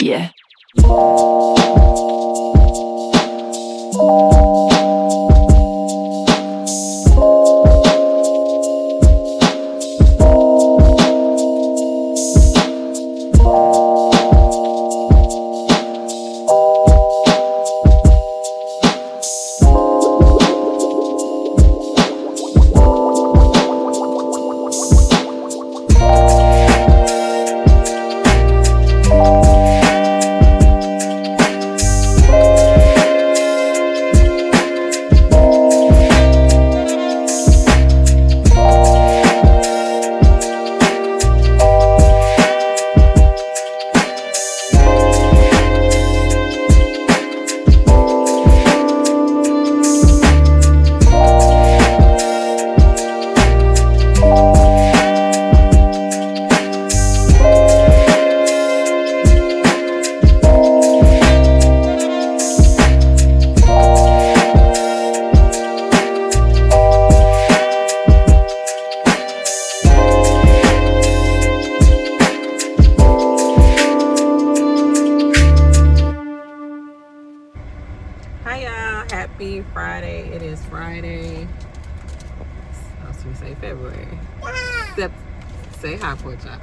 Yeah. Hi y'all, happy Friday. It is Friday. I was going to say February. Say hi, poor child.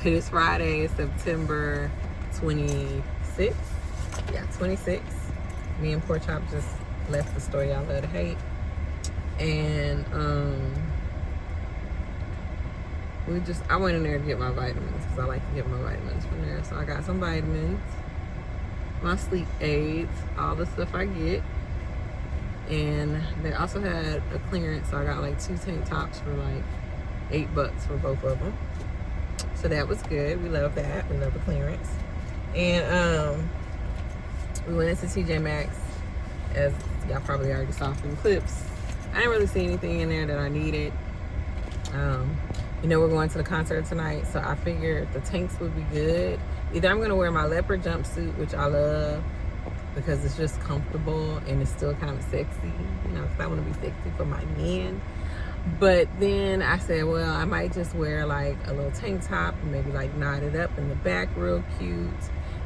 It is Friday, September 26th. Yeah, 26th. Me and poor chop just left the store y'all love to hate. And I went in there to get my vitamins because I like to get my vitamins from there. So I got some vitamins, my sleep aids, all the stuff I get. And they also had a clearance, so I got like 2 tank tops for like $8 for both of them. So that was good. We love that. We love the clearance. And we went into TJ Maxx, as y'all probably already saw from the clips. I didn't really see anything in there that I needed. We're going to the concert tonight, so I figured the tanks would be good. Either I'm gonna wear my leopard jumpsuit, which I love because it's just comfortable and it's still kind of sexy, because I want to be sexy for my men. But then I said, well, I might just wear like a little tank top and maybe like knot it up in the back real cute,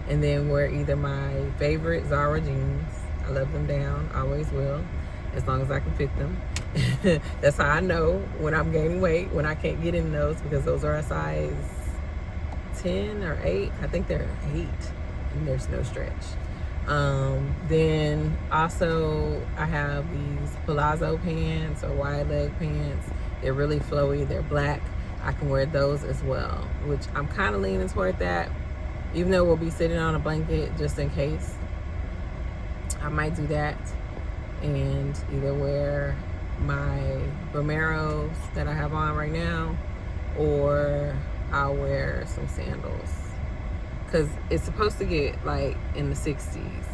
and then wear either my favorite Zara jeans. I love them down, always will, as long as I can fit them. That's how I know when I'm gaining weight, when I can't get in those, because those are a size 10 or 8. I think they're 8, and there's no stretch. Then also I have these palazzo pants or wide leg pants. They're really flowy, they're black. I can wear those as well, which I'm kind of leaning toward that. Even though we'll be sitting on a blanket just in case, I might do that and either wear my Vomeros that I have on right now, or I'll wear some sandals. Because it's supposed to get like in the 60s.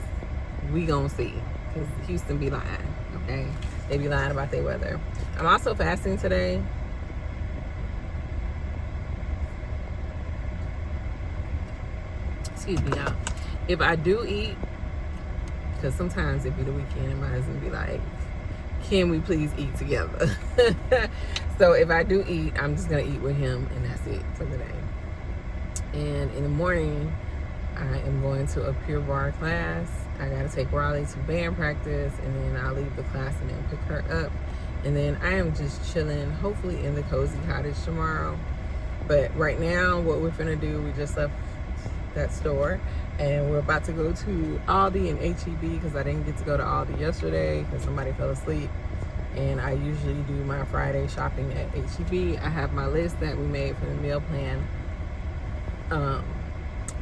We gonna see. Because Houston be lying, okay? They be lying about their weather. I'm also fasting today. Excuse me, y'all. If I do eat, because sometimes it be the weekend and my husband be like, can we please eat together? So if I do eat, I'm just gonna eat with him and that's it for the day. And in the morning, I am going to a Pure Barre class. I gotta take Raleigh to band practice, and then I'll leave the class and then pick her up. And then I am just chilling, hopefully in the cozy cottage tomorrow. But right now, what we're gonna do, we just left that store and we're about to go to Aldi and HEB because I didn't get to go to Aldi yesterday because somebody fell asleep. And I usually do my Friday shopping at HEB. I have my list that we made for the meal plan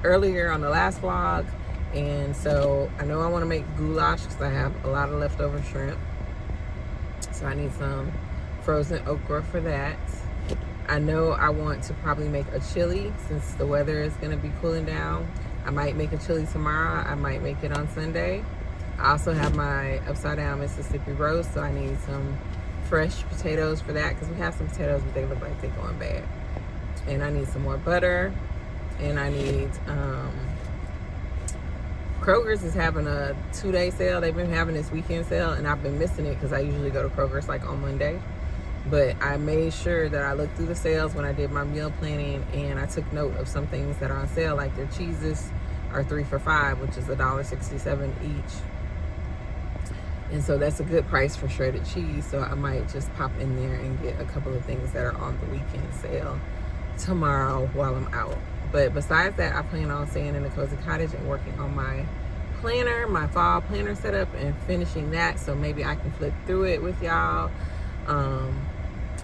earlier on the last vlog, and so I know I want to make goulash because I have a lot of leftover shrimp, so I need some frozen okra for that. I know I want to probably make a chili since the weather is going to be cooling down. I might make a chili tomorrow. I might make it on Sunday. I also have my upside down Mississippi roast, so I need some fresh potatoes for that because we have some potatoes but they look like they're going bad. And I need some more butter, and I need Kroger's is having a 2-day sale. They've been having this weekend sale and I've been missing it because I usually go to Kroger's like on Monday. But I made sure that I looked through the sales when I did my meal planning, and I took note of some things that are on sale, like their cheeses are 3 for $5, which is $1.67 each. And so that's a good price for shredded cheese. So I might just pop in there and get a couple of things that are on the weekend sale tomorrow while I'm out. But besides that, I plan on staying in the cozy cottage and working on my planner, my fall planner setup, and finishing that. So maybe I can flip through it with y'all.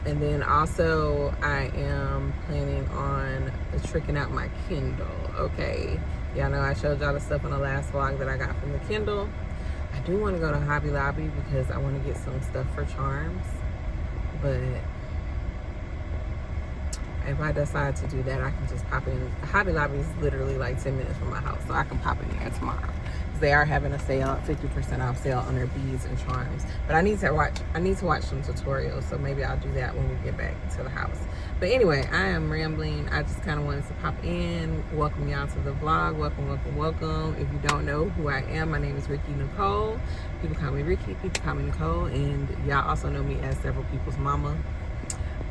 And then also I am planning on tricking out my Kindle. Okay, y'all know I showed y'all the stuff on the last vlog that I got from the Kindle. I do want to go to Hobby Lobby because I want to get some stuff for charms, but if I decide to do that, I can just pop in. Hobby Lobby is literally like 10 minutes from my house, so I can pop in there tomorrow. They are having a sale, 50% off sale on their beads and charms. But I need to watch some tutorials, so maybe I'll do that when we get back to the house. But anyway, I am rambling. I just kind of wanted to pop in, welcome y'all to the vlog. Welcome, welcome, welcome. If you don't know who I am, my name is Ricky Nicole. People call me Ricky, people call me Nicole, and y'all also know me as several people's mama.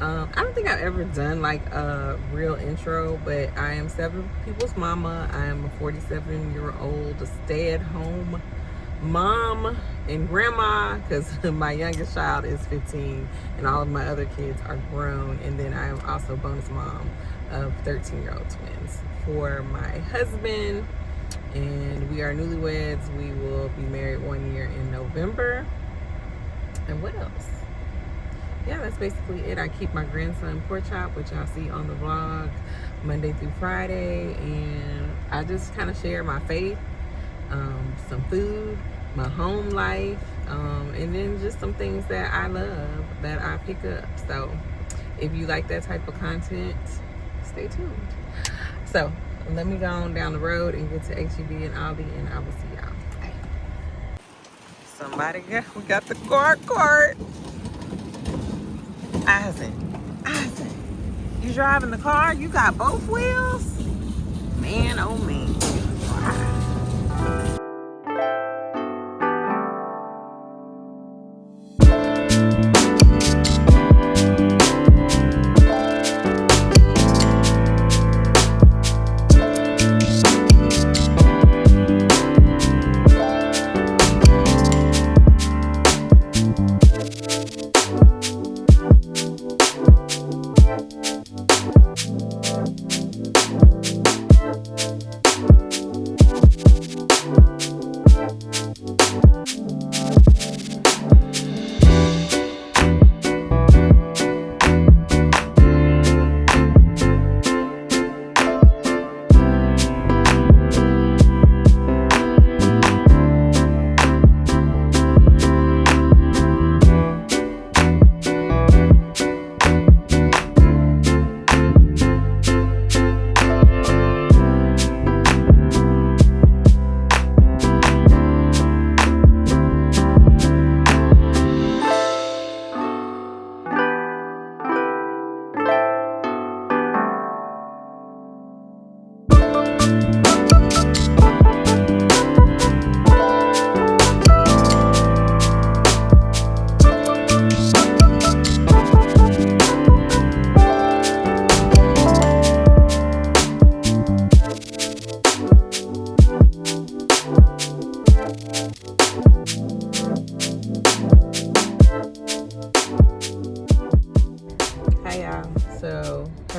I don't think I've ever done like a real intro, but I am several people's mama. I am a 47-year-old stay-at-home mom and grandma because my youngest child is 15 and all of my other kids are grown. And then I am also bonus mom of 13-year-old twins for my husband, and we are newlyweds. We will be married 1 year in November. And what else? Yeah, that's basically it. I keep my grandson pork chop, which y'all see on the vlog Monday through Friday, and I just kind of share my faith, some food, my home life, and then just some things that I love that I pick up. So if you like that type of content, stay tuned. So let me go on down the road and get to HEB and Aldi, and I will see y'all. Bye. We got the cart. Isaac, you driving the car? You got both wheels? Man, oh man.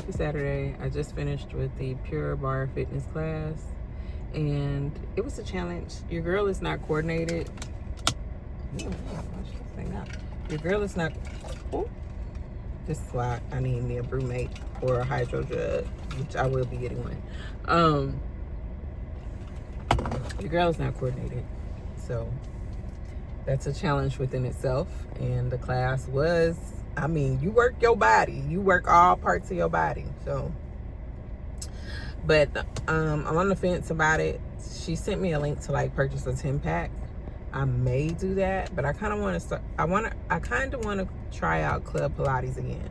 happy Saturday. I just finished with the Pure Barre fitness class, and it was a challenge. Your girl is not coordinated. Ooh, watch this thing out. Your girl is not. Ooh, this is why I need me a brewmate or a hydro jug, which I will be getting one. Your girl is not coordinated, so that's a challenge within itself. And the class was, I mean, you work your body, you work all parts of your body. So, but I'm on the fence about it. She sent me a link to like purchase a 10-pack. I may do that, but I kind of want to start. I kind of want to try out Club Pilates again.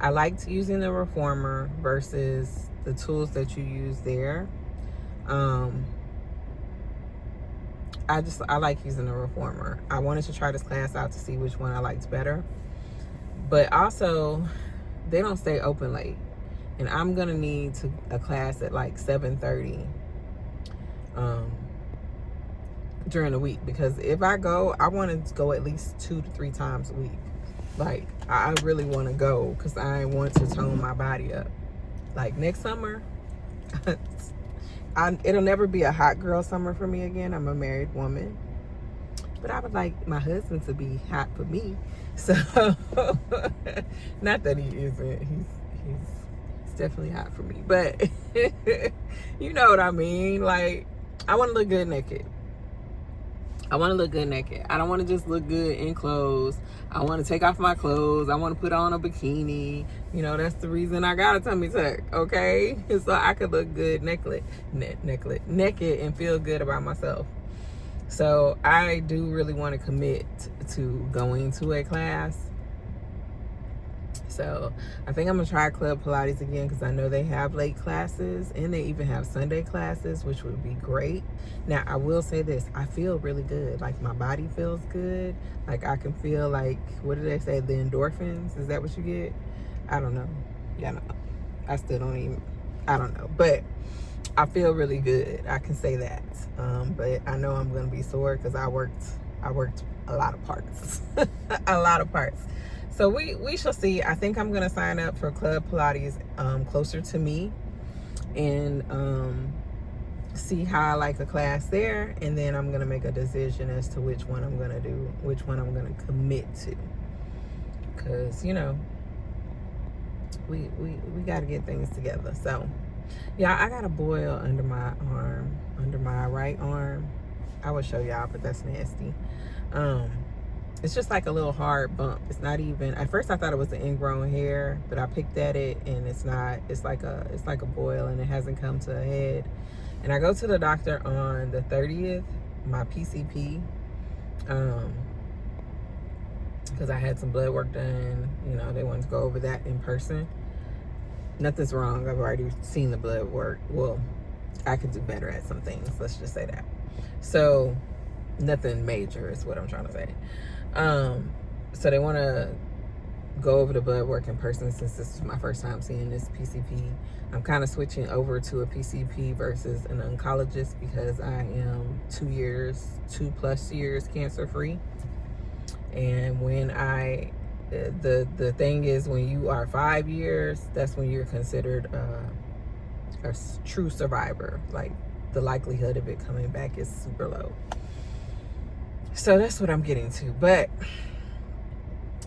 I liked using the reformer versus the tools that you use there. I like using the reformer. I wanted to try this class out to see which one I liked better. But also, they don't stay open late. And I'm going to need a class at like 7:30 during the week. Because if I go, I want to go at least 2 to 3 times a week. Like, I really want to go because I want to tone my body up. Like, next summer, it'll never be a hot girl summer for me again. I'm a married woman. But I would like my husband to be hot for me. So, not that he isn't. He's definitely hot for me. But, you know what I mean? Like, I want to look good naked. I want to look good naked. I don't want to just look good in clothes. I want to take off my clothes. I want to put on a bikini. You know, that's the reason I got a tummy tuck, okay? So I could look good naked and feel good about myself. So I do really want to commit to going to a class. So I think I'm going to try Club Pilates again because I know they have late classes and they even have Sunday classes, which would be great. Now, I will say this. I feel really good. Like, my body feels good. Like, I can feel like, what do they say? The endorphins? Is that what you get? I don't know. Yeah, no. I still don't even, I don't know. But I feel really good. I can say that. But I know I'm going to be sore because I worked a lot of parts. A lot of parts. So we shall see. I think I'm going to sign up for Club Pilates closer to me and see how I like a class there. And then I'm going to make a decision as to which one I'm going to do, which one I'm going to commit to. Because, you know, we got to get things together. So, yeah, I got a boil under my arm, under my right arm. I will show y'all, but that's nasty. It's just like a little hard bump. It's not even, at first I thought it was an ingrown hair, but I picked at it and it's not. It's like a boil and it hasn't come to a head. And I go to the doctor on the 30th, my PCP, because I had some blood work done. You know, they wanted to go over that in person. Nothing's wrong. I've already seen the blood work. Well, I could do better at some things. Let's just say that. So nothing major is what I'm trying to say. So they want to go over the blood work in person since this is my first time seeing this PCP. I'm kind of switching over to a PCP versus an oncologist because I am 2+ years cancer free. And when the thing is, when you are 5 years, that's when you're considered a true survivor. Like, the likelihood of it coming back is super low. So that's what I'm getting to. But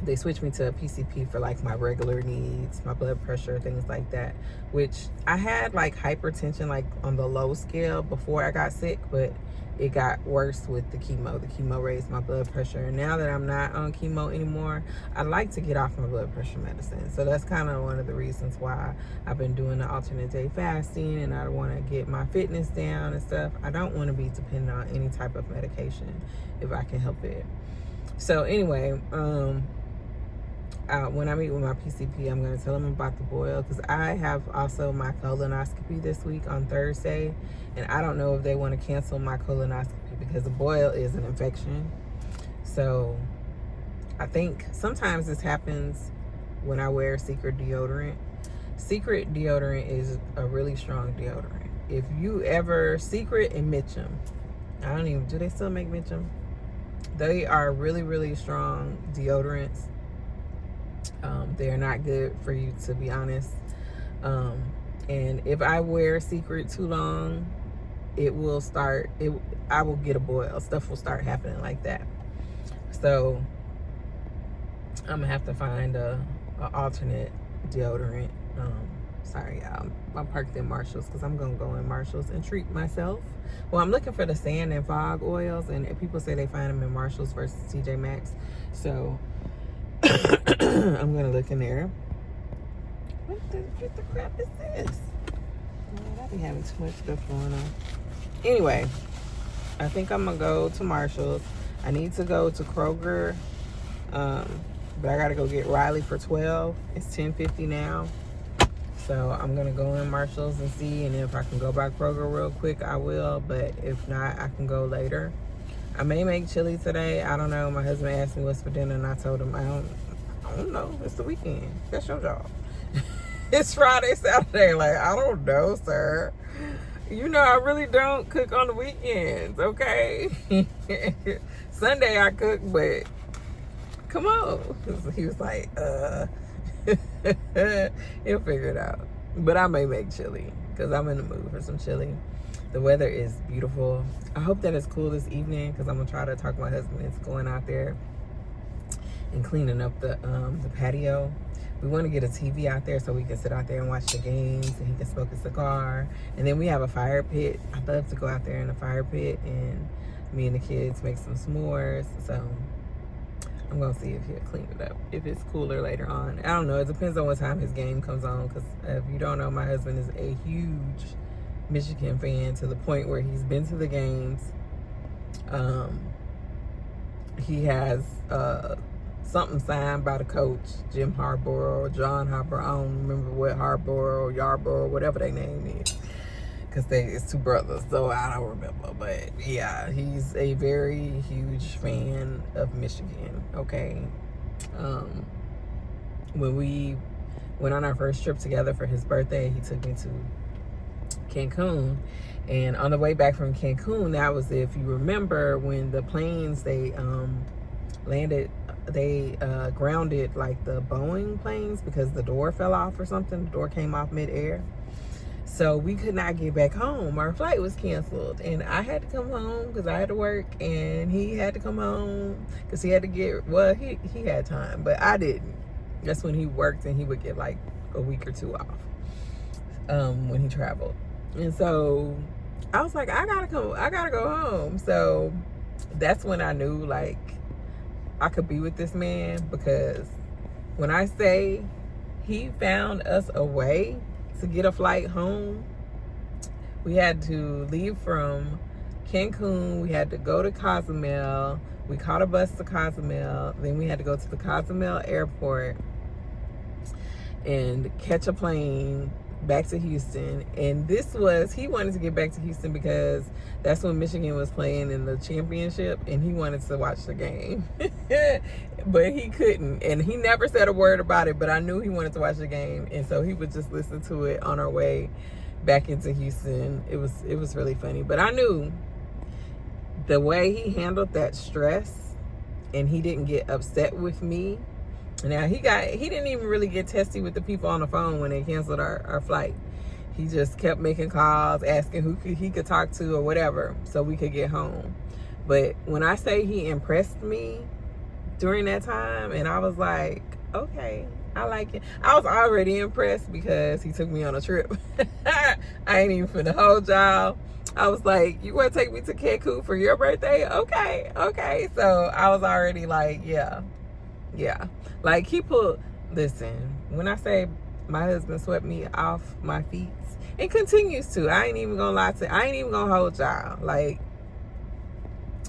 they switched me to a PCP for like my regular needs, my blood pressure, things like that, which I had like hypertension like on the low scale before I got sick, but it got worse with the chemo. The chemo raised my blood pressure. And now that I'm not on chemo anymore, I'd like to get off my blood pressure medicine. So that's kind of one of the reasons why I've been doing the alternate day fasting, and I want to get my fitness down and stuff. I don't want to be dependent on any type of medication if I can help it. So anyway, when I meet with my PCP, I'm going to tell him about the boil because I have also my colonoscopy this week on Thursday, and I don't know if they want to cancel my colonoscopy because the boil is an infection. So I think sometimes this happens when I wear Secret deodorant. Secret deodorant is a really strong deodorant. If you ever, Secret and Mitchum, I don't even, do they still make Mitchum? They are really, really strong deodorants. They're not good for you, to be honest. And if I wear secret too long, I will get a boil. Stuff will start happening like that. So I'm gonna have to find a alternate deodorant. Sorry, y'all. I'm parked in Marshall's because I'm gonna go in Marshall's and treat myself. Well, I'm looking for the sand and fog oils, and people say they find them in Marshall's versus TJ Maxx. So I'm gonna look in there. What the crap is this? Man, I be having too much stuff going on. Anyway, I think I'm gonna go to Marshall's. I need to go to Kroger, but I gotta go get Riley for 12. It's 10:50 now, so I'm gonna go in Marshall's and see, and if I can go by Kroger real quick, I will. But if not, I can go later. I may make chili today. I don't know. My husband asked me what's for dinner, and I told him I don't know. It's the weekend. That's your job. It's Friday, Saturday. Like, I don't know, sir. You know, I really don't cook on the weekends, okay? Sunday I cook, but come on. He was like, he'll figure it out. But I may make chili because I'm in the mood for some chili. The weather is beautiful. I hope that it's cool this evening because I'm going to try to talk my husband into going out there and cleaning up the patio. We want to get a TV out there so we can sit out there and watch the games, and he can smoke a cigar. And then we have a fire pit. I love to go out there in the fire pit, and me and the kids make some s'mores. So I'm going to see if he'll clean it up, if it's cooler later on. I don't know. It depends on what time his game comes on, because if you don't know, my husband is a huge Michigan fan to the point where he's been to the games. He has something signed by the coach, Jim Harbaugh or John Harbaugh. I don't remember what Harbaugh or Yarborough, whatever their name is, because it's two brothers, so I don't remember. But yeah, he's a very huge fan of Michigan. Okay, when we went on our first trip together for his birthday, he took me to Cancun, and on the way back from Cancun, that was, if you remember, when the planes they grounded like the Boeing planes because the door fell off or something. The door came off midair, so we could not get back home. Our flight was canceled, and I had to come home because I had to work, and he had to come home because he had to get, well, he had time, but I didn't. That's when he worked, and he would get like a week or two off when he traveled. And so I was like, I gotta go home. So that's when I knew, like, I could be with this man, because when I say he found us a way to get a flight home, we had to leave from Cancun. We had to go to Cozumel. We caught a bus to Cozumel. Then we had to go to the Cozumel airport and catch a plane back to Houston. And he wanted to get back to Houston because that's when Michigan was playing in the championship, and he wanted to watch the game. But he couldn't, and he never said a word about it, but I knew he wanted to watch the game, and so he would just listen to it on our way back into Houston. It was really funny. But I knew the way he handled that stress, and he didn't get upset with me. Now, he didn't even really get testy with the people on the phone when they canceled our flight. He just kept making calls, asking who he could talk to or whatever, so we could get home. But when I say he impressed me during that time, and I was like, okay, I like it. I was already impressed because he took me on a trip. I ain't even finna hold y'all. I was like, you want to take me to Cancun for your birthday? Okay. So I was already like, yeah. Like, listen, when I say my husband swept me off my feet, and continues to, I ain't even gonna lie to you. I ain't even gonna hold y'all. Like,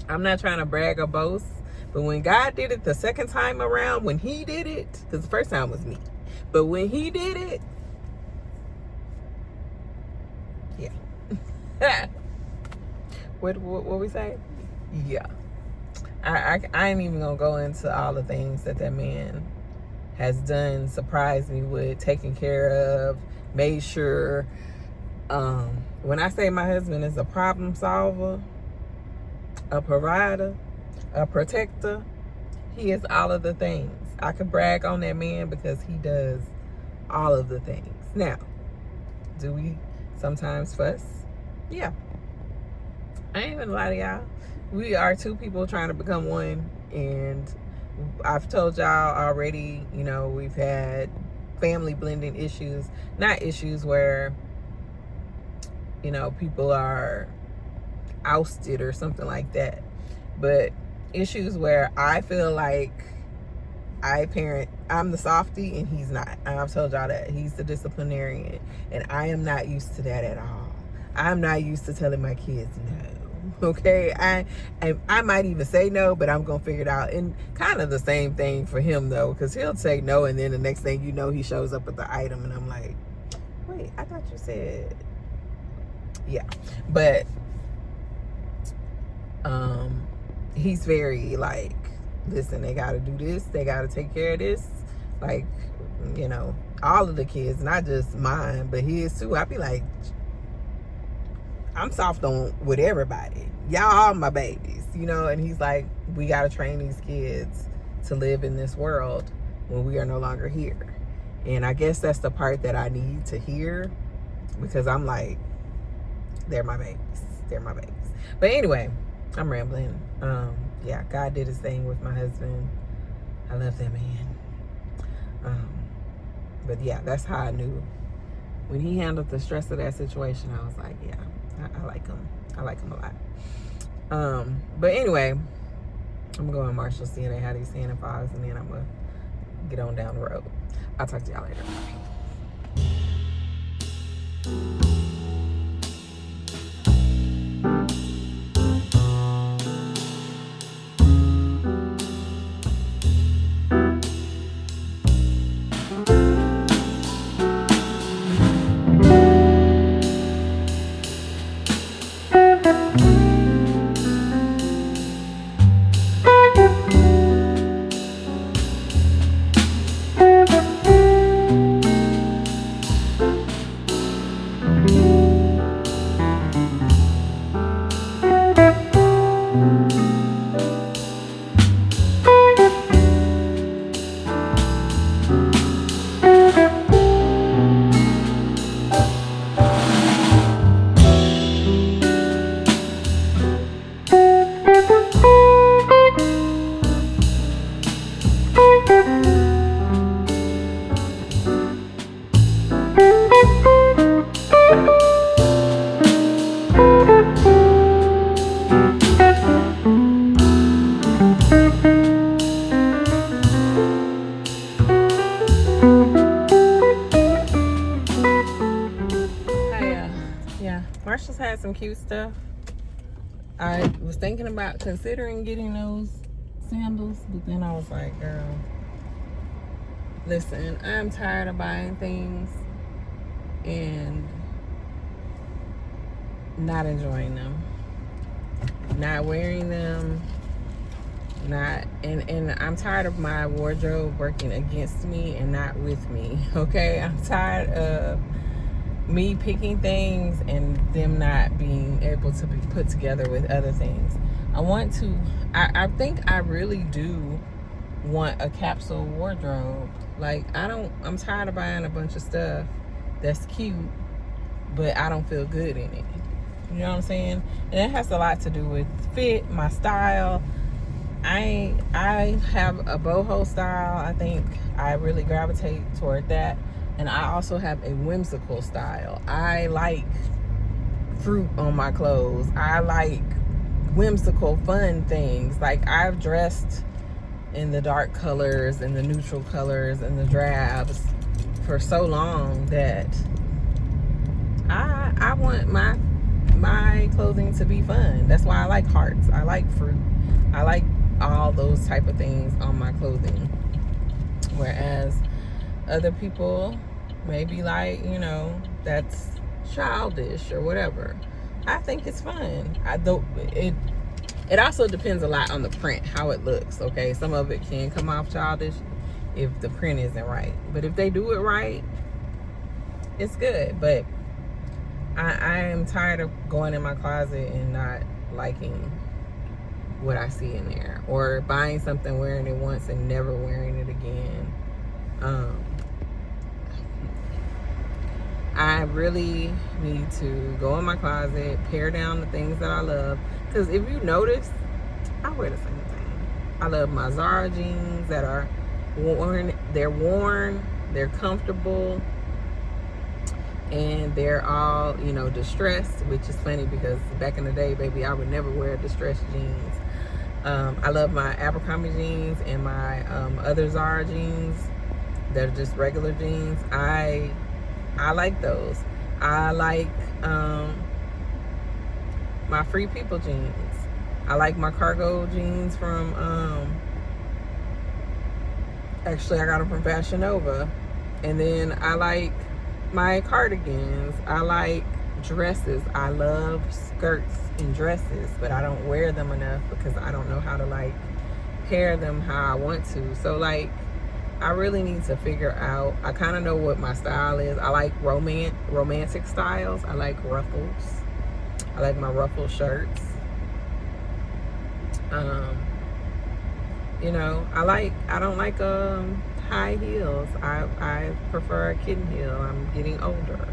I'm not trying to brag or boast, but when God did it the second time around, when he did it, because the first time was me, but when he did it, yeah. What we say? Yeah. I ain't even gonna go into all the things that man has done, surprised me with, taken care of, made sure. When I say my husband is a problem solver, a provider, a protector, he is all of the things. I could brag on that man because he does all of the things. Now, Do we sometimes fuss? Yeah. I ain't gonna lie to y'all. We are two people trying to become one, and I've told y'all already, you know, we've had family blending issues. Not issues where, you know, people are ousted or something like that, but issues where I feel like I'm the softie and he's not. And I've told y'all that he's the disciplinarian, and I am not used to that at all. I'm not used to telling my kids no. Okay, I might even say no, but I'm gonna figure it out. And kind of the same thing for him though, because he'll say no, and then the next thing you know, he shows up with the item, and I'm like, wait, I thought you said, yeah. But he's very like, listen, they gotta do this, they gotta take care of this, like, you know, all of the kids, not just mine, but his too. I be like, I'm soft on with everybody. Y'all all my babies, you know. And he's like, we gotta train these kids to live in this world when we are no longer here. And I guess that's the part that I need to hear, because I'm like, they're my babies. They're my babies. But anyway, I'm rambling. Yeah, God did his thing with my husband. I love that man. But yeah, that's how I knew. When he handled the stress of that situation, I was like, yeah, I like him. I like him a lot. But anyway, I'm gonna go in Marshall, see they have these Santa Claus, and then I'm gonna get on down the road. I'll talk to y'all later. Marshall's had some cute stuff. I was thinking about considering getting those sandals, but then I was like, girl, listen, I'm tired of buying things and not enjoying them, not wearing them, and I'm tired of my wardrobe working against me and not with me. Okay, I'm tired of me picking things and them not being able to be put together with other things. I think I really do want a capsule wardrobe. Like, I'm tired of buying a bunch of stuff that's cute, but I don't feel good in it. You know what I'm saying? And it has a lot to do with fit, my style. I have a boho style. I think I really gravitate toward that. And I also have a whimsical style. I like fruit on my clothes. I like whimsical, fun things. Like, I've dressed in the dark colors and the neutral colors and the drabs for so long that I want my clothing to be fun. That's why I like hearts. I like fruit. I like all those type of things on my clothing. Whereas other people maybe like, you know, that's childish or whatever. I think it's fun. It also depends a lot on the print, how it looks. Okay, some of it can come off childish if the print isn't right, but if they do it right, it's good. But I am tired of going in my closet and not liking what I see in there, or buying something, wearing it once and never wearing it again. I really need to go in my closet, pare down the things that I love. Because if you notice, I wear the same thing. I love my Zara jeans that are worn. They're comfortable, and they're all, distressed, which is funny because back in the day, baby, I would never wear distressed jeans. I love my Abercrombie jeans and my other Zara jeans. They're just regular jeans. I like those. I like my Free People jeans. I like my cargo jeans from, actually I got them from Fashion Nova. And then I like my cardigans. I like dresses. I love skirts and dresses, but I don't wear them enough because I don't know how to like pair them how I want to. So like, I really need to figure out, I kind of know what my style is. I like romantic styles. I like ruffles. I like my ruffle shirts. I don't like high heels. I prefer a kitten heel. I'm getting older.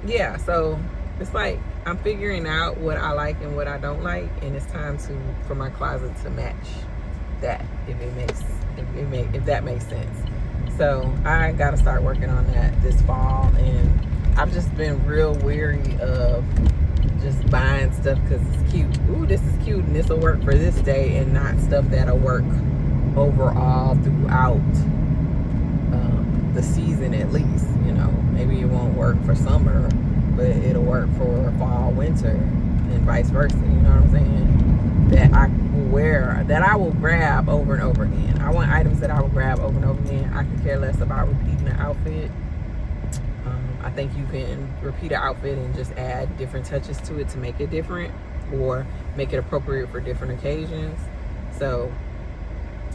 Yeah, so it's like I'm figuring out what I like and what I don't like, and it's time for my closet to match that, if that makes sense. So I gotta start working on that this fall, and I've just been real weary of just buying stuff because it's cute. Ooh, this is cute and this will work for this day, and not stuff that'll work overall throughout the season at least. Maybe it won't work for summer, but it'll work for fall, winter, and vice versa. You know what I'm saying? That I will wear, that I will grab over and over again. I want items that I will grab over and over again. I could care less about repeating the outfit. I think you can repeat an outfit and just add different touches to it to make it different, or make it appropriate for different occasions. So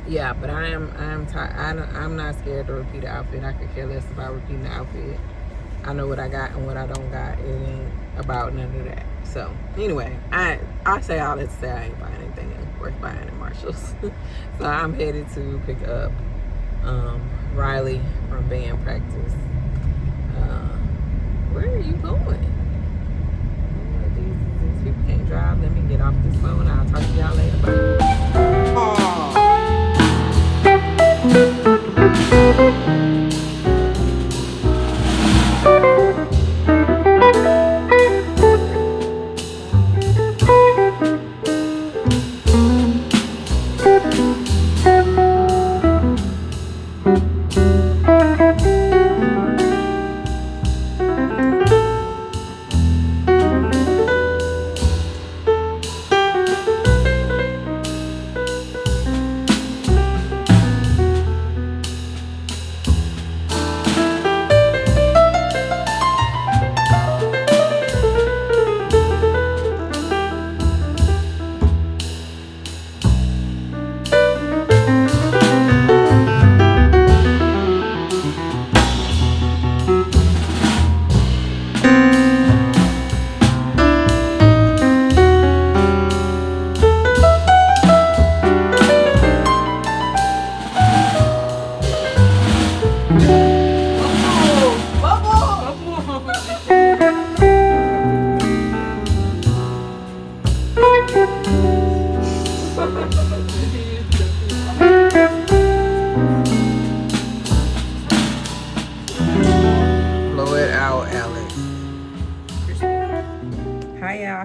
yeah, but I'm not scared to repeat an outfit. I could care less about repeating the outfit. I know what I got and what I don't got. It ain't about none of that. So anyway, I say all that to say I ain't buying anything worth buying at Marshall's. So I'm headed to pick up Riley from band practice. Where are you going? These people can't drive. Let me get off this phone. I'll talk to y'all later.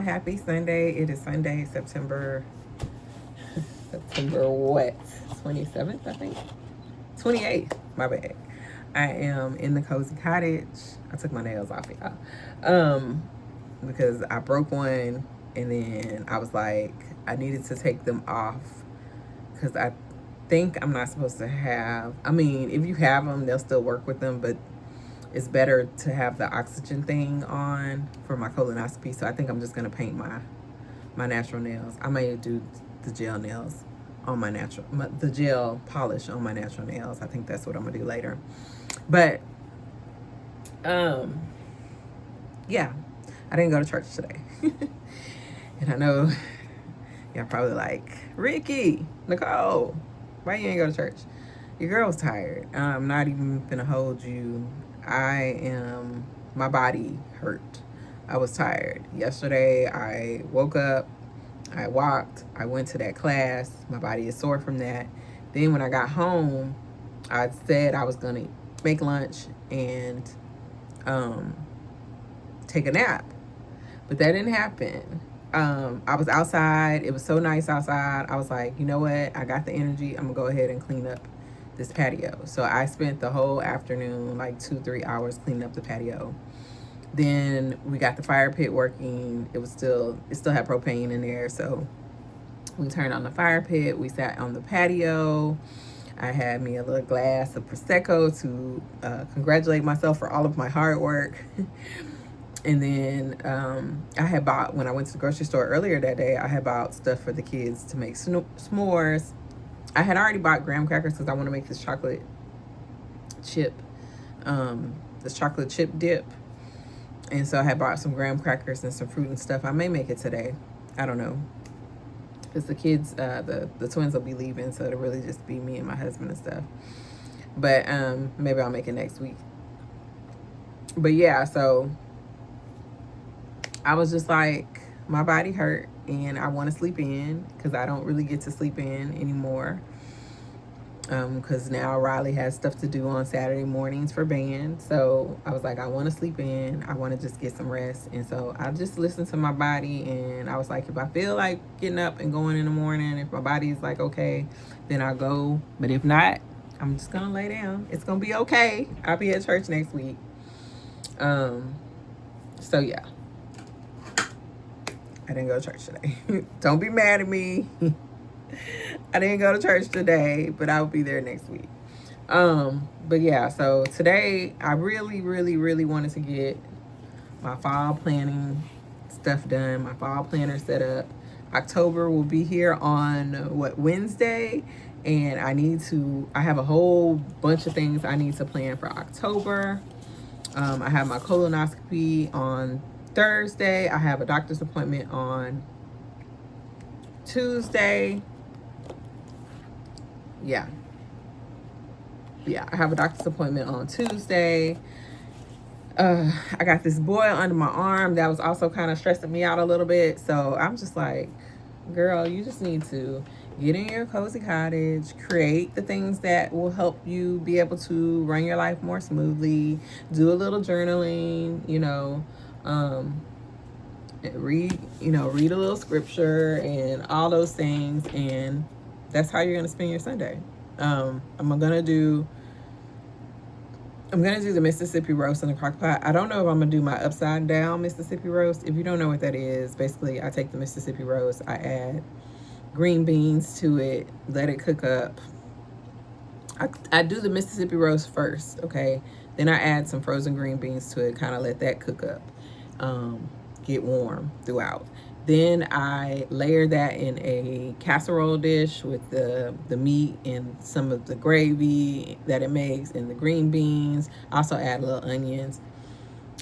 Happy Sunday. It is Sunday, September what? 27th, I think. 28th, my bad. I am in the cozy cottage. I took my nails off, y'all. Because I broke one, and then I was like, I needed to take them off because I think I'm not supposed to have, I mean, if you have them, they'll still work with them, but it's better to have the oxygen thing on for my colonoscopy. So I think I'm just gonna paint my natural nails. I may do the gel nails on the gel polish on my natural nails. I think that's what I'm gonna do later. But yeah, I didn't go to church today. And I know y'all probably like, Ricky, Nicole, why you ain't go to church? Your girl was tired. I'm not even gonna hold you. my body hurt. I was tired. Yesterday, I woke up, I walked, I went to that class. My body is sore from that. Then when I got home, I said I was going to make lunch and um, take a nap. But that didn't happen. I was outside. It was so nice outside. I was like, you know what? I got the energy. I'm going to go ahead and clean up this patio. So I spent the whole afternoon, like 2-3 hours, cleaning up the patio. Then we got the fire pit working. It still had propane in there. So we turned on the fire pit. We sat on the patio. I had me a little glass of Prosecco to congratulate myself for all of my hard work. And then I had bought, when I went to the grocery store earlier that day, I had bought stuff for the kids to make s'mores. I had already bought graham crackers because I want to make this chocolate chip dip. And so I had bought some graham crackers and some fruit and stuff. I may make it today. I don't know. Because the kids, the twins will be leaving, so it'll really just be me and my husband and stuff. But maybe I'll make it next week. But yeah, so I was just like, my body hurt and I want to sleep in because I don't really get to sleep in anymore. Because now Riley has stuff to do on Saturday mornings for band. So I was like, I want to sleep in. I want to just get some rest. And so I just listened to my body. And I was like, if I feel like getting up and going in the morning, if my body's like, okay, then I'll go. But if not, I'm just going to lay down. It's going to be okay. I'll be at church next week. So yeah. I didn't go to church today. Don't be mad at me. I didn't go to church today, but I'll be there next week. But yeah, so today I really, really, really wanted to get my fall planning stuff done, my fall planner set up. October will be here on Wednesday, and I have a whole bunch of things I need to plan for October. I have my colonoscopy on Thursday. I have a doctor's appointment on Tuesday. Yeah, I have a doctor's appointment on Tuesday. I got this boil under my arm that was also kind of stressing me out a little bit. So I'm just like, girl, you just need to get in your cozy cottage, create the things that will help you be able to run your life more smoothly, do a little journaling, read a little scripture and all those things, and that's how you're gonna spend your Sunday. I'm gonna do the Mississippi roast in the crock pot. I don't know if I'm gonna do my upside down Mississippi roast. If you don't know what that is, basically I take the Mississippi roast, I add green beans to it, let it cook up. I do the Mississippi roast first, okay? Then I add some frozen green beans to it, kind of let that cook up, get warm throughout. Then I layer that in a casserole dish with the meat and some of the gravy that it makes and the green beans. I also add little onions.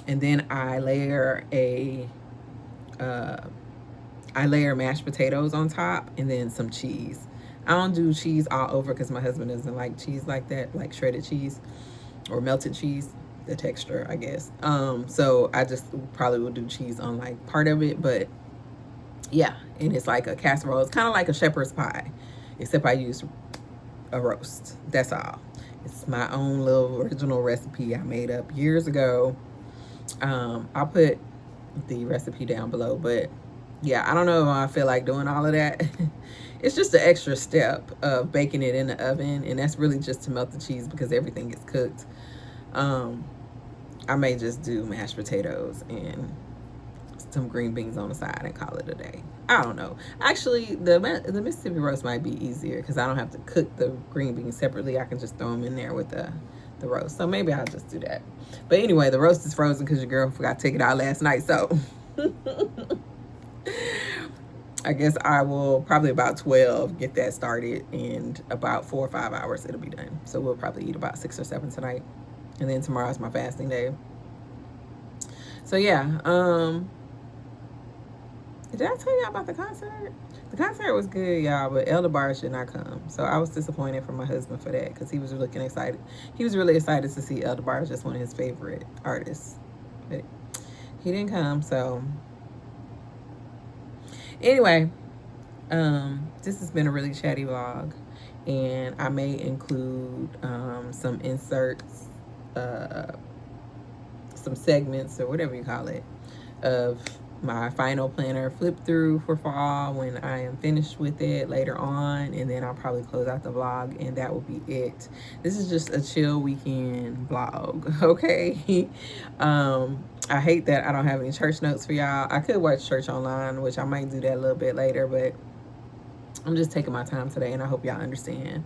And then I layer mashed potatoes on top and then some cheese. I don't do cheese all over because my husband doesn't like cheese like that, like shredded cheese or melted cheese, the texture, I guess. So I just probably will do cheese on like part of it, but yeah, and it's like a casserole. It's kind of like a shepherd's pie, except I use a roast. That's all. It's my own little original recipe I made up years ago. I'll put the recipe down below, but yeah, I don't know if I feel like doing all of that. It's just an extra step of baking it in the oven, and that's really just to melt the cheese because everything gets cooked. I may just do mashed potatoes and some green beans on the side and call it a day. I don't know. Actually, the Mississippi roast might be easier because I don't have to cook the green beans separately. I can just throw them in there with the roast. So maybe I'll just do that. But anyway, the roast is frozen because your girl forgot to take it out last night. So I guess I will probably about 12 get that started, and about 4 or 5 hours it'll be done. So we'll probably eat about 6 or 7 tonight. And then tomorrow's my fasting day. So yeah, Did I tell y'all about the concert? The concert was good, y'all, but Elder Bar should not come. So I was disappointed for my husband for that because he was looking excited. He was really excited to see Elder Bar, just one of his favorite artists. But he didn't come, so anyway, this has been a really chatty vlog, and I may include some inserts, some segments or whatever you call it, of my final planner flip through for fall when I am finished with it later on, and then I'll probably close out the vlog and that will be it. This is just a chill weekend vlog, okay? I hate that I don't have any church notes for y'all. I could watch church online, which I might do that a little bit later, but I'm just taking my time today and I hope y'all understand.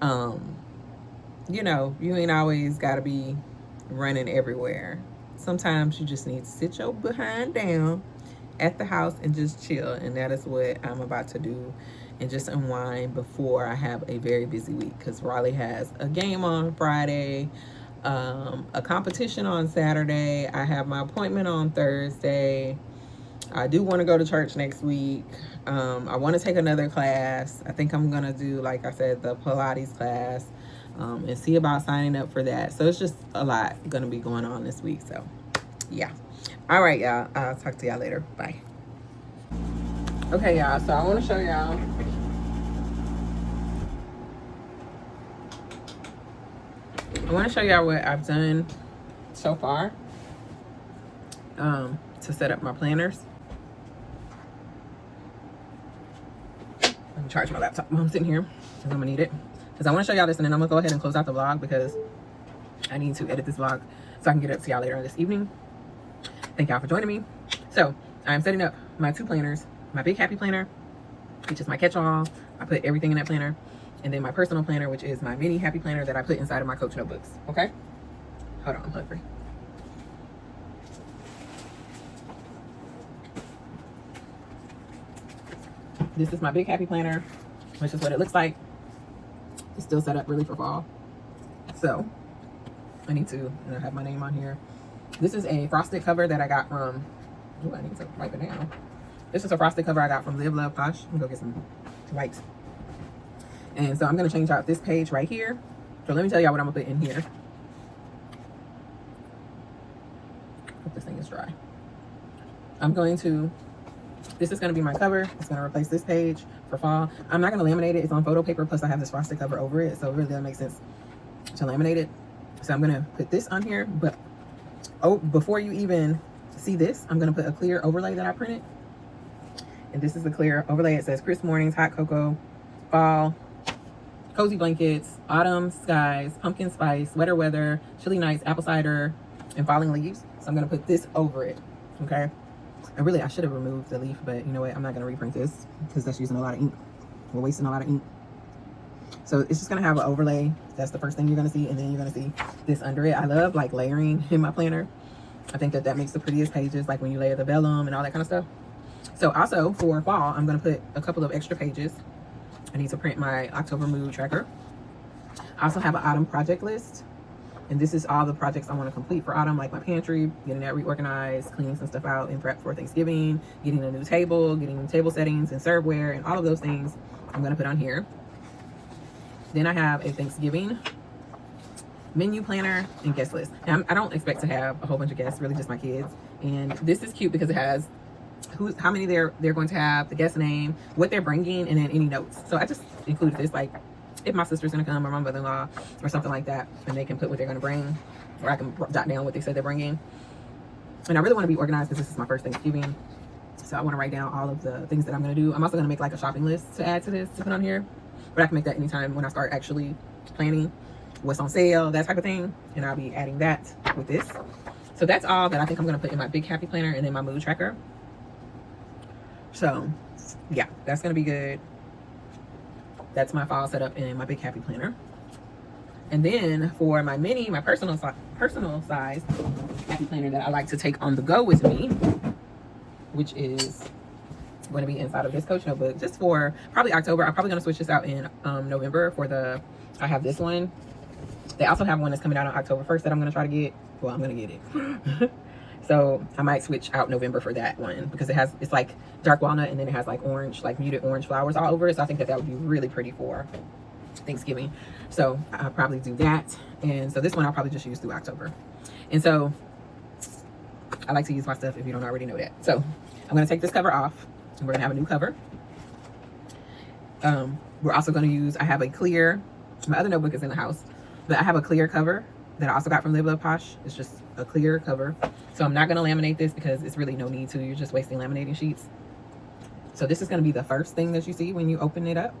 You know, you ain't always gotta be running everywhere. Sometimes you just need to sit your behind down at the house and just chill, and that is what I'm about to do and just unwind before I have a very busy week, because Raleigh has a game on Friday, a competition on Saturday, I have my appointment on Thursday. I do want to go to church next week. I want to take another class. I think I'm gonna do, like I said, the Pilates class, and see about signing up for that. So it's just a lot gonna be going on this week. So yeah. All right, y'all. I'll talk to y'all later. Bye. Okay, y'all. So I want to show y'all. I want to show y'all what I've done so far to set up my planners. Let me charge my laptop while I'm sitting here, because I'm gonna need it. Because I want to show y'all this, and then I'm gonna go ahead and close out the vlog because I need to edit this vlog so I can get it up to y'all later on this evening. Thank y'all for joining me. So I'm setting up my two planners, my Big Happy Planner, which is my catch-all. I put everything in that planner. And then my personal planner, which is my mini happy planner that I put inside of my Coach notebooks. Okay? Hold on, I'm hungry. This is my Big Happy Planner, which is what it looks like. It's still set up really for fall. So I need to have my name on here. This is a frosted cover that I got from, ooh, I need to wipe it down. This is a frosted cover I got from Live Love Posh. I'm gonna go get some wipes. And so I'm gonna change out this page right here. So let me tell y'all what I'm gonna put in here. Hope this thing is dry. This is gonna be my cover. It's gonna replace this page for fall. I'm not gonna laminate it. It's on photo paper, plus I have this frosted cover over it. So it really doesn't make sense to laminate it. So I'm gonna put this on here, but before you even see this, I'm gonna put a clear overlay that I printed. And this is the clear overlay. It says crisp mornings, hot cocoa, fall, cozy blankets, autumn skies, pumpkin spice, wetter weather, chilly nights, apple cider, and falling leaves. So I'm gonna put this over it, okay? And really, I should have removed the leaf, but you know what? I'm not gonna reprint this because that's using a lot of ink. We're wasting a lot of ink. So it's just gonna have an overlay. That's the first thing you're gonna see, and then you're gonna see this under it. I love like layering in my planner. I think that makes the prettiest pages, like when you layer the vellum and all that kind of stuff. So also for fall, I'm gonna put a couple of extra pages. I need to print my October mood tracker. I also have an autumn project list, and this is all the projects I want to complete for autumn, like my pantry, getting that reorganized, cleaning some stuff out in prep for Thanksgiving, getting a new table, getting table settings and serveware, and all of those things I'm gonna put on here. Then I have a Thanksgiving menu planner and guest list. Now, I don't expect to have a whole bunch of guests, really just my kids. And this is cute because it has how many they're going to have, the guest name, what they're bringing, and then any notes. So I just included this, like if my sister's gonna come or my mother-in-law or something like that, and they can put what they're gonna bring, or I can jot down what they said they're bringing. And I really want to be organized because this is my first Thanksgiving, so I want to write down all of the things that I'm gonna do. I'm also gonna make like a shopping list to add to this to put on here, but I can make that anytime when I start actually planning what's on sale, that type of thing, and I'll be adding that with this. So that's all that I think I'm gonna put in my Big Happy Planner and then my mood tracker. So yeah, that's gonna be good. That's my fall setup in my Big Happy Planner. And then for my mini, my personal size happy planner that I like to take on the go with me, which is going to be inside of this Coach notebook, just for probably October. I'm probably going to switch this out in November for I have this one. They also have one that's coming out on October 1st that I'm going to try to get. Well, I'm going to get it. So I might switch out November for that one because it's like dark walnut and then it has like orange, like muted orange flowers all over it. So I think that would be really pretty for Thanksgiving. So I'll probably do that. And so this one I'll probably just use through October. And so I like to use my stuff if you don't already know that. So I'm going to take this cover off and we're going to have a new cover. We're also going to use, I have a clear, my other notebook is in the house, but I have a clear cover that I also got from Live Love Posh. It's just a clear cover. So I'm not going to laminate this because it's really no need to. You're just wasting laminating sheets. So this is going to be the first thing that you see when you open it up.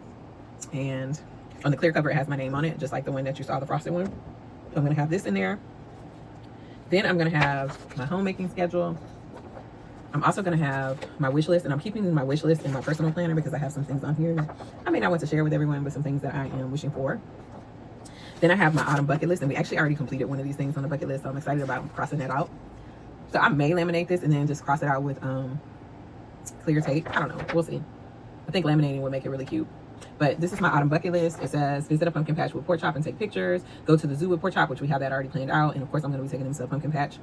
And on the clear cover, it has my name on it, just like the one that you saw, the frosted one. So I'm going to have this in there. Then I'm going to have my homemaking schedule. I'm also going to have my wish list, and I'm keeping my wish list in my personal planner because I have some things on here that I may not want to share with everyone, but some things that I am wishing for. Then I have my autumn bucket list, and we actually already completed one of these things on the bucket list, so I'm excited about crossing that out. So I may laminate this and then just cross it out with clear tape. I don't know. We'll see. I think laminating would make it really cute. But this is my autumn bucket list. It says visit a pumpkin patch with Pork Chop and take pictures. Go to the zoo with Pork Chop, which we have that already planned out. And of course, I'm going to be taking them to the pumpkin patch.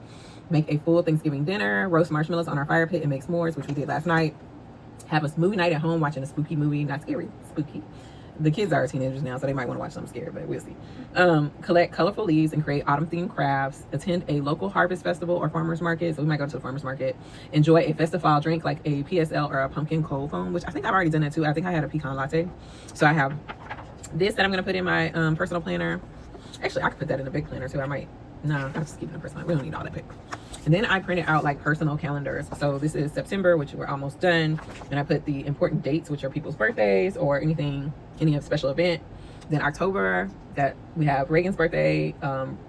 Make a full Thanksgiving dinner. Roast marshmallows on our fire pit and make s'mores, which we did last night. Have a movie night at home watching a spooky movie. Not scary, spooky. The kids are teenagers now, so they might want to watch something scary, but we'll see. Collect colorful leaves and create autumn-themed crafts. Attend a local harvest festival or farmer's market. So we might go to the farmer's market. Enjoy a festive fall drink like a PSL or a pumpkin cold foam, which I think I've already done that too. I think I had a pecan latte. So I have this that I'm going to put in my personal planner. Actually, I could put that in a big planner too. I'll just keep it in a personal. We don't need all that big. And then I printed out like personal calendars. So this is September, which we're almost done. And I put the important dates, which are people's birthdays or any special event. Then October, that we have Reagan's birthday,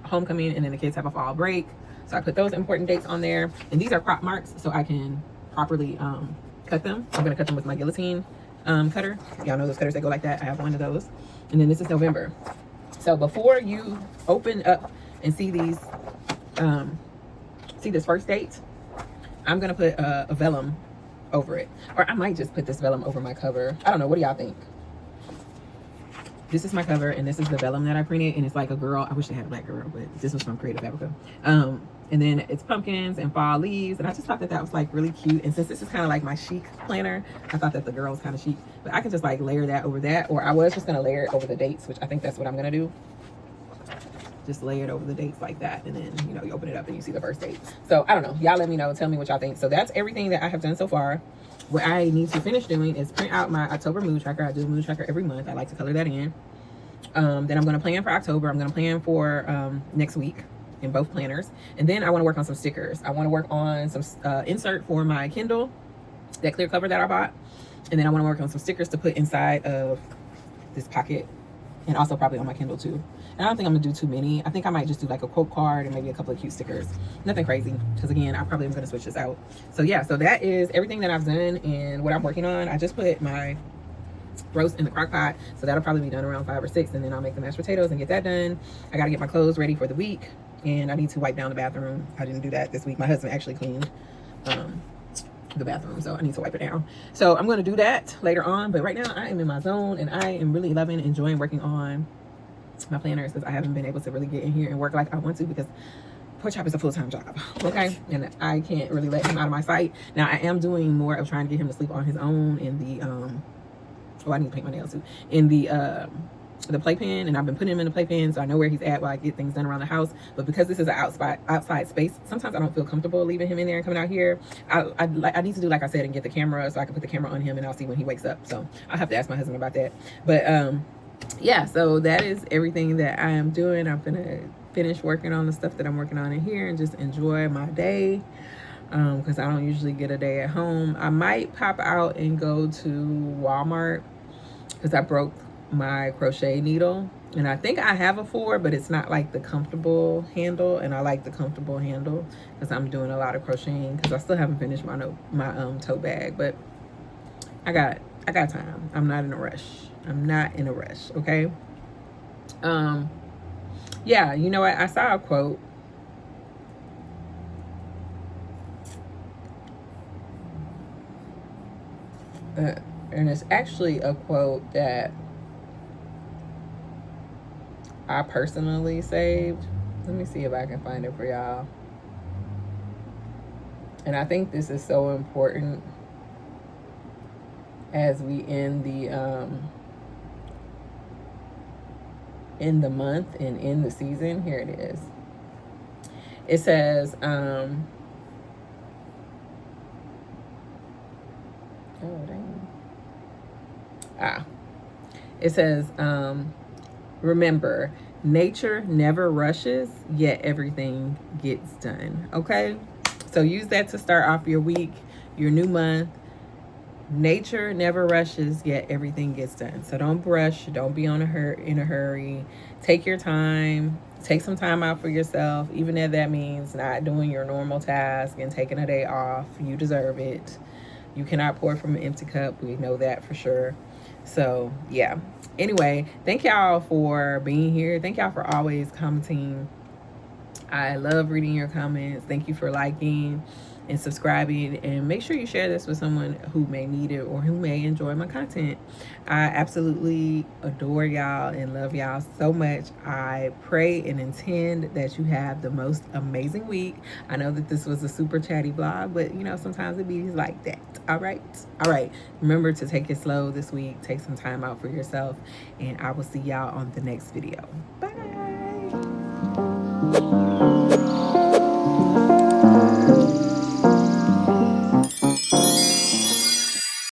homecoming, and then the kids have a fall break. So I put those important dates on there. And these are crop marks, so I can properly cut them. I'm gonna cut them with my guillotine cutter. Y'all know those cutters that go like that. I have one of those. And then this is November. So before you open up and see these, see this first date, I'm gonna put a vellum over it, or I might just put this vellum over my cover. I don't know. What do y'all think? This is my cover, and this is the vellum that I printed, and it's like a girl. I wish they had a black girl, but this was from Creative Africa. And then it's pumpkins and fall leaves, and I just thought that was like really cute. And since this is kind of like my chic planner, I thought that the girl was kind of chic, but I can just like layer that over that, or I was just gonna layer it over the dates, which I think that's what I'm gonna do. Just lay it over the dates like that, and then you open it up and you see the first date. So I don't know, y'all let me know, tell me what y'all think. So that's everything that I have done so far. What I need to finish doing is print out my October mood tracker. I do a mood tracker every month. I like to color that in. Then I'm going to plan for October. I'm going to plan for next week in both planners, and then I want to work on some stickers. I want to work on some insert for my Kindle, that clear cover that I bought, and then I want to work on some stickers to put inside of this pocket, and also probably on my Kindle too. And I don't think I'm gonna do too many. I think I might just do like a quote card and maybe a couple of cute stickers. Nothing crazy, because again, I probably am gonna switch this out. So yeah, so that is everything that I've done and what I'm working on. I just put my roast in the crock pot, so that'll probably be done around 5 or 6, and then I'll make the mashed potatoes and get that done. I gotta get my clothes ready for the week, and I need to wipe down the bathroom. I didn't do that this week. My husband actually cleaned the bathroom, so I need to wipe it down. So I'm gonna do that later on, but right now I am in my zone, and I am really enjoying working on my planners, because I haven't been able to really get in here and work like I want to, because Pork Chop is a full-time job, okay? And I can't really let him out of my sight. Now I am doing more of trying to get him to sleep on his own in the I need to paint my nails too, in the playpen, and I've been putting him in the playpen, so I know where he's at while I get things done around the house. But because this is an outside space, sometimes I don't feel comfortable leaving him in there and coming out here. I need to do, like I said, and get the camera so I can put the camera on him, and I'll see when he wakes up. So I'll have to ask my husband about that. But yeah, so that is everything that I am doing. I'm gonna finish working on the stuff that I'm working on in here and just enjoy my day, because I don't usually get a day at home. I might pop out and go to Walmart because I broke my crochet needle, and I think I have a 4, but it's not like the comfortable handle, and I like the comfortable handle because I'm doing a lot of crocheting, because I still haven't finished my tote bag, but I got time. I'm not in a rush. Okay. Yeah, you know what, I saw a quote and it's actually a quote that I personally saved. Let me see if I can find it for y'all. And I think this is so important as we end the month and in the season. Here it is. It says, oh dang. It says, remember, nature never rushes, yet everything gets done. Okay? So use that to start off your week, your new month. Nature never rushes, yet everything gets done. So don't rush. Don't be in a hurry. Take your time. Take some time out for yourself, even if that means not doing your normal task and taking a day off. You deserve it. You cannot pour from an empty cup. We know that for sure. So, yeah. Anyway, thank y'all for being here. Thank y'all for always commenting. I love reading your comments. Thank you for liking and subscribing, and make sure you share this with someone who may need it or who may enjoy my content. I absolutely adore y'all and love y'all so much. I pray and intend that you have the most amazing week. I know that this was a super chatty vlog, but you know, sometimes it be like that. All right. Remember to take it slow this week. Take some time out for yourself, and I will see y'all on the next video. Bye.